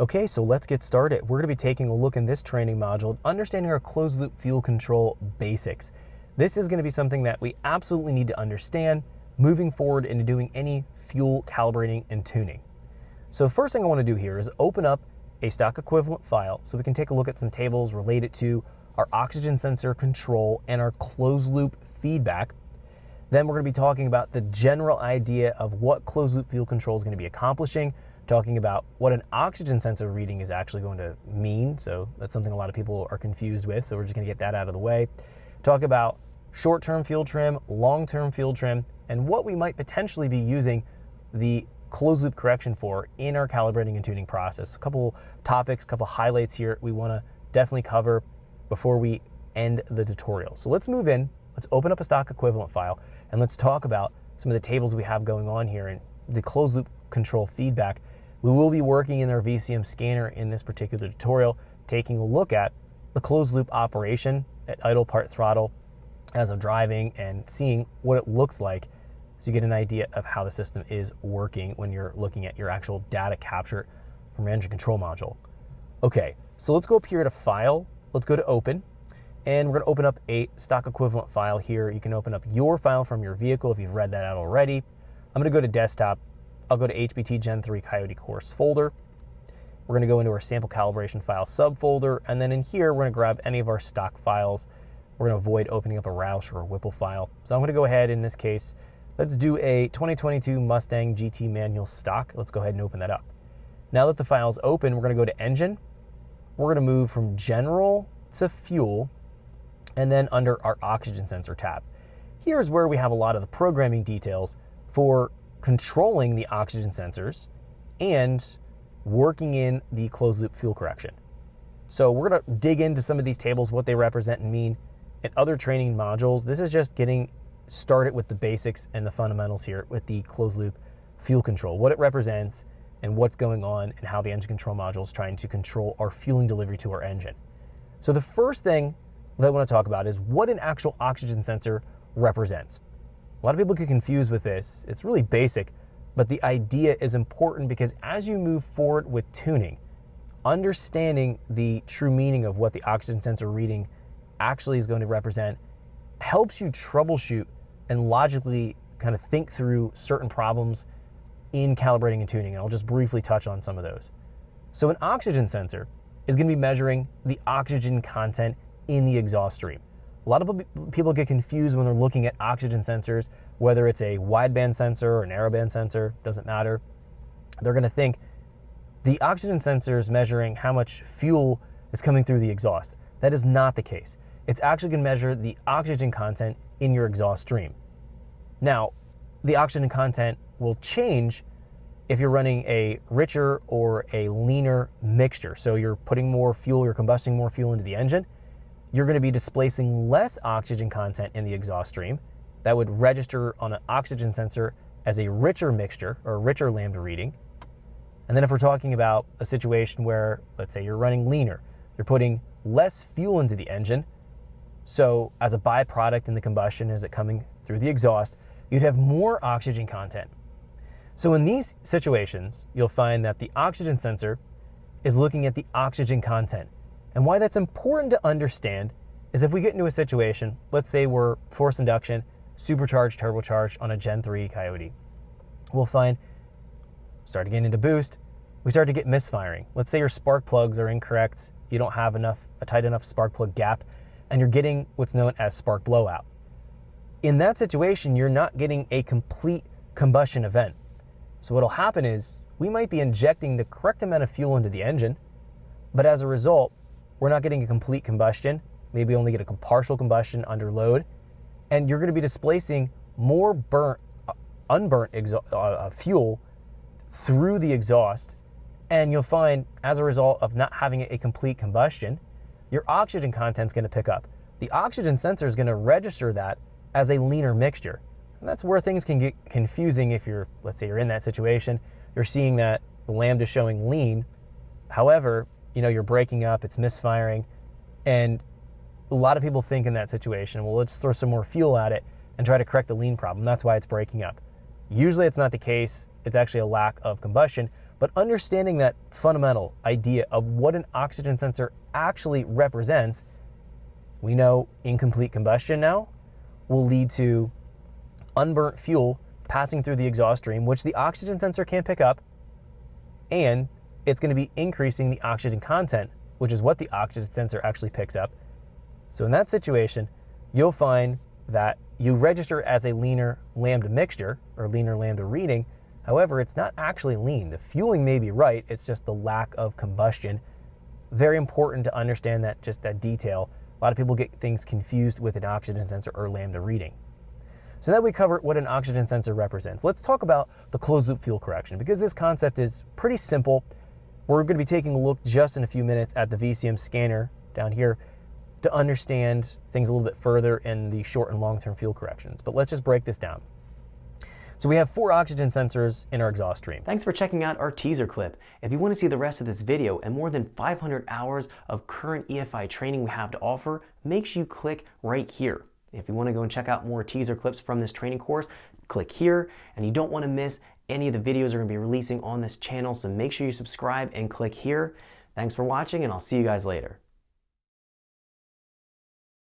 Okay, so let's get started. We're going to be taking a look in this training module, understanding our closed loop fuel control basics. This is going to be something that we absolutely need to understand moving forward into doing any fuel calibrating and tuning. So first thing I want to do here is open up a stock equivalent file so we can take a look at some tables related to our oxygen sensor control and our closed loop feedback. Then we're going to be talking about the general idea of what closed loop fuel control is going to be accomplishing, talking about what an oxygen sensor reading is actually going to mean. So that's something a lot of people are confused with. So we're just going to get that out of the way. Talk about short-term fuel trim, long-term fuel trim, and what we might potentially be using the closed loop correction for in our calibrating and tuning process. A couple topics, a couple highlights here we want to definitely cover before we end the tutorial. So let's move in, let's open up a stock equivalent file, and let's talk about some of the tables we have going on here in the closed loop control feedback. We will be working in our VCM scanner in this particular tutorial, taking a look at the closed loop operation at idle part throttle as I'm driving and seeing what it looks like so you get an idea of how the system is working when you're looking at your actual data capture from your engine control module. Okay, so let's go up here to File, let's go to Open, and we're going to open up a stock equivalent file here. You can open up your file from your vehicle if you've read that out already. I'm going to go to Desktop. I'll go to HBT Gen 3 Coyote Course folder. We're going to go into our sample calibration file subfolder, and then in here, we're going to grab any of our stock files. We're going to avoid opening up a Roush or a Whipple file. So I'm going to go ahead in this case, let's do a 2022 Mustang GT manual stock. Let's go ahead and open that up. Now that the file is open, we're going to go to Engine. We're going to move from General to Fuel, and then under our Oxygen Sensor tab. Here's where we have a lot of the programming details for controlling the oxygen sensors and working in the closed loop fuel correction. So we're going to dig into some of these tables, what they represent and mean in other training modules. This is just getting started with the basics and the fundamentals here with the closed loop fuel control, what it represents and what's going on and how the engine control module is trying to control our fueling delivery to our engine. So the first thing that I want to talk about is what an actual oxygen sensor represents. A lot of people get confused with this. It's really basic, but the idea is important because as you move forward with tuning, understanding the true meaning of what the oxygen sensor reading actually is going to represent helps you troubleshoot and logically kind of think through certain problems in calibrating and tuning. And I'll just briefly touch on some of those. So an oxygen sensor is going to be measuring the oxygen content in the exhaust stream. A lot of people get confused when they're looking at oxygen sensors, whether it's a wideband sensor or a narrowband sensor, doesn't matter. They're going to think the oxygen sensor is measuring how much fuel is coming through the exhaust. That is not the case. It's actually going to measure the oxygen content in your exhaust stream. Now, the oxygen content will change if you're running a richer or a leaner mixture. So you're putting more fuel, you're combusting more fuel into the engine. You're going to be displacing less oxygen content in the exhaust stream. That would register on an oxygen sensor as a richer mixture or a richer lambda reading. And then if we're talking about a situation where, let's say you're running leaner, you're putting less fuel into the engine. So as a byproduct in the combustion, as it coming through the exhaust, you'd have more oxygen content. So in these situations, you'll find that the oxygen sensor is looking at the oxygen content. And why that's important to understand is if we get into a situation, let's say we're forced induction, supercharged, turbocharged on a Gen 3 Coyote, we'll find, start to get into boost, we start to get misfiring. Let's say your spark plugs are incorrect, you don't have a tight enough spark plug gap, and you're getting what's known as spark blowout. In that situation, you're not getting a complete combustion event. So what'll happen is we might be injecting the correct amount of fuel into the engine, but as a result, we're not getting a complete combustion, maybe only get a partial combustion under load, and you're going to be displacing more unburnt fuel through the exhaust, and you'll find as a result of not having a complete combustion, your oxygen content's going to pick up. The oxygen sensor is going to register that as a leaner mixture. And that's where things can get confusing if let's say you're in that situation, you're seeing that the lambda is showing lean. However, you're breaking up, it's misfiring, and a lot of people think in that situation, well, let's throw some more fuel at it and try to correct the lean problem. That's why it's breaking up. Usually it's not the case. It's actually a lack of combustion, But understanding that fundamental idea of what an oxygen sensor actually represents, we know incomplete combustion now will lead to unburnt fuel passing through the exhaust stream, which the oxygen sensor can't pick up, and it's going to be increasing the oxygen content, which is what the oxygen sensor actually picks up. So in that situation, you'll find that you register as a leaner lambda mixture or leaner lambda reading. However, it's not actually lean. The fueling may be right, it's just the lack of combustion. Very important to understand that, just that detail. A lot of people get things confused with an oxygen sensor or lambda reading. So now we cover what an oxygen sensor represents. Let's talk about the closed loop fuel correction, because this concept is pretty simple. We're going to be taking a look just in a few minutes at the VCM scanner down here to understand things a little bit further in the short and long-term fuel corrections. But let's just break this down. So we have 4 oxygen sensors in our exhaust stream. Thanks for checking out our teaser clip. If you want to see the rest of this video and more than 500 hours of current EFI training we have to offer, make sure you click right here. If you want to go and check out more teaser clips from this training course, click here. And you don't want to miss any of the videos we're going to be releasing on this channel, so make sure you subscribe and click here. Thanks for watching, and I'll see you guys later.